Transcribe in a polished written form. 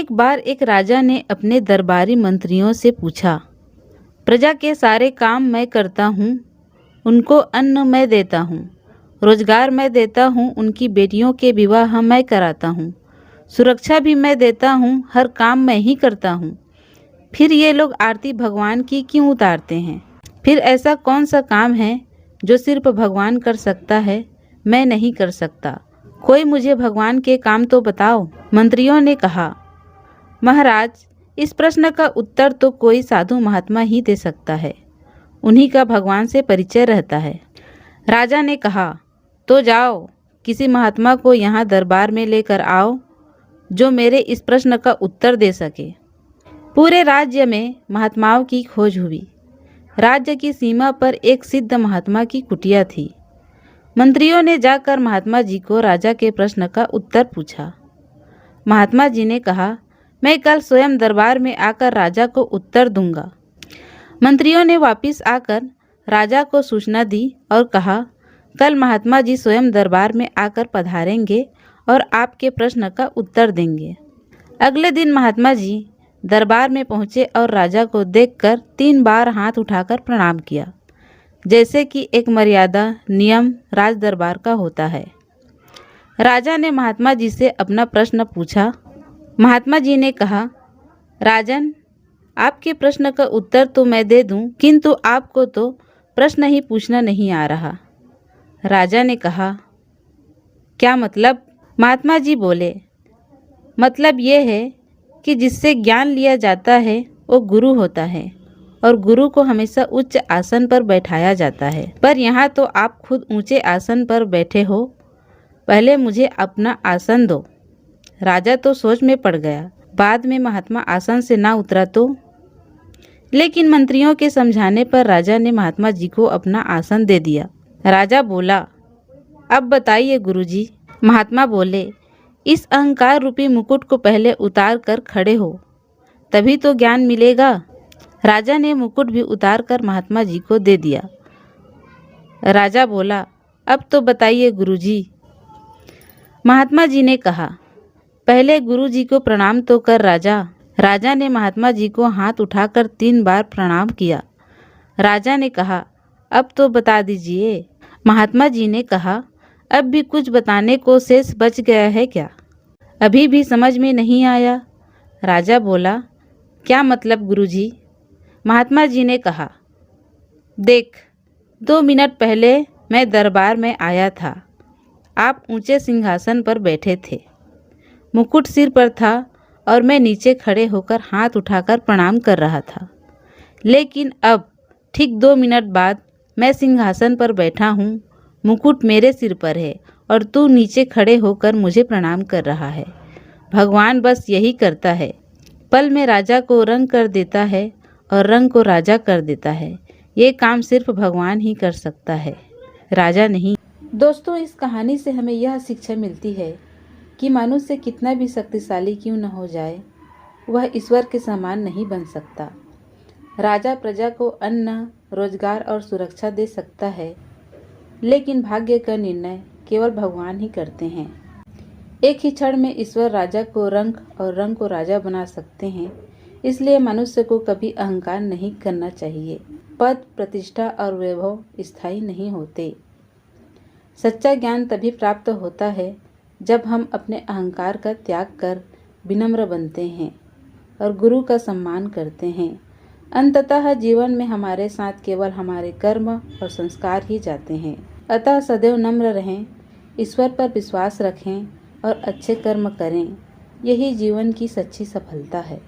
एक बार एक राजा ने अपने दरबारी मंत्रियों से पूछा, प्रजा के सारे काम मैं करता हूँ, उनको अन्न मैं देता हूँ, रोजगार मैं देता हूँ, उनकी बेटियों के विवाह मैं कराता हूँ, सुरक्षा भी मैं देता हूँ, हर काम मैं ही करता हूँ। फिर ये लोग आरती भगवान की क्यों उतारते हैं? फिर ऐसा कौन सा काम है जो सिर्फ भगवान कर सकता है, मैं नहीं कर सकता? कोई मुझे भगवान के काम तो बताओ। मंत्रियों ने कहा, महाराज, इस प्रश्न का उत्तर तो कोई साधु महात्मा ही दे सकता है, उन्हीं का भगवान से परिचय रहता है। राजा ने कहा, तो जाओ, किसी महात्मा को यहाँ दरबार में लेकर आओ जो मेरे इस प्रश्न का उत्तर दे सके। पूरे राज्य में महात्माओं की खोज हुई। राज्य की सीमा पर एक सिद्ध महात्मा की कुटिया थी। मंत्रियों ने जाकर महात्मा जी को राजा के प्रश्न का उत्तर पूछा। महात्मा जी ने कहा, मैं कल स्वयं दरबार में आकर राजा को उत्तर दूंगा। मंत्रियों ने वापस आकर राजा को सूचना दी और कहा, कल महात्मा जी स्वयं दरबार में आकर पधारेंगे और आपके प्रश्न का उत्तर देंगे। अगले दिन महात्मा जी दरबार में पहुंचे और राजा को देखकर 3 बार हाथ उठाकर प्रणाम किया, जैसे कि एक मर्यादा नियम राज दरबार का होता है। राजा ने महात्मा जी से अपना प्रश्न पूछा। महात्मा जी ने कहा, राजन, आपके प्रश्न का उत्तर तो मैं दे दूं, किंतु आपको तो प्रश्न ही पूछना नहीं आ रहा। राजा ने कहा, क्या मतलब? महात्मा जी बोले, मतलब ये है कि जिससे ज्ञान लिया जाता है वो गुरु होता है और गुरु को हमेशा उच्च आसन पर बैठाया जाता है, पर यहाँ तो आप खुद ऊंचे आसन पर बैठे हो, पहले मुझे अपना आसन दो। राजा तो सोच में पड़ गया, बाद में महात्मा आसन से ना उतरा तो? लेकिन मंत्रियों के समझाने पर राजा ने महात्मा जी को अपना आसन दे दिया। राजा बोला, अब बताइए गुरुजी। महात्मा बोले, इस अहंकार रूपी मुकुट को पहले उतार कर खड़े हो, तभी तो ज्ञान मिलेगा। राजा ने मुकुट भी उतार कर महात्मा जी को दे दिया। राजा बोला, अब तो बताइए गुरुजी। महात्मा जी ने कहा, पहले गुरुजी को प्रणाम तो कर राजा। राजा ने महात्मा जी को हाथ उठाकर 3 बार प्रणाम किया। राजा ने कहा, अब तो बता दीजिए। महात्मा जी ने कहा, अब भी कुछ बताने को शेष बच गया है क्या? अभी भी समझ में नहीं आया? राजा बोला, क्या मतलब गुरुजी? महात्मा जी ने कहा, देख, 2 मिनट पहले मैं दरबार में आया था। आप ऊंचे सिंहासन पर बैठे थे, मुकुट सिर पर था और मैं नीचे खड़े होकर हाथ उठाकर प्रणाम कर रहा था। लेकिन अब ठीक 2 मिनट बाद मैं सिंहासन पर बैठा हूँ, मुकुट मेरे सिर पर है और तू नीचे खड़े होकर मुझे प्रणाम कर रहा है। भगवान बस यही करता है, पल में राजा को रंग कर देता है और रंग को राजा कर देता है। ये काम सिर्फ भगवान ही कर सकता है, राजा नहीं। दोस्तों, इस कहानी से हमें यह शिक्षा मिलती है कि मनुष्य कितना भी शक्तिशाली क्यों न हो जाए, वह ईश्वर के समान नहीं बन सकता। राजा प्रजा को अन्न, रोजगार और सुरक्षा दे सकता है, लेकिन भाग्य का निर्णय केवल भगवान ही करते हैं। एक ही क्षण में ईश्वर राजा को रंक और रंग को राजा बना सकते हैं। इसलिए मनुष्य को कभी अहंकार नहीं करना चाहिए। पद, प्रतिष्ठा और वैभव स्थायी नहीं होते। सच्चा ज्ञान तभी प्राप्त होता है जब हम अपने अहंकार का त्याग कर विनम्र बनते हैं और गुरु का सम्मान करते हैं। अंततः जीवन में हमारे साथ केवल हमारे कर्म और संस्कार ही जाते हैं। अतः सदैव नम्र रहें, ईश्वर पर विश्वास रखें और अच्छे कर्म करें। यही जीवन की सच्ची सफलता है।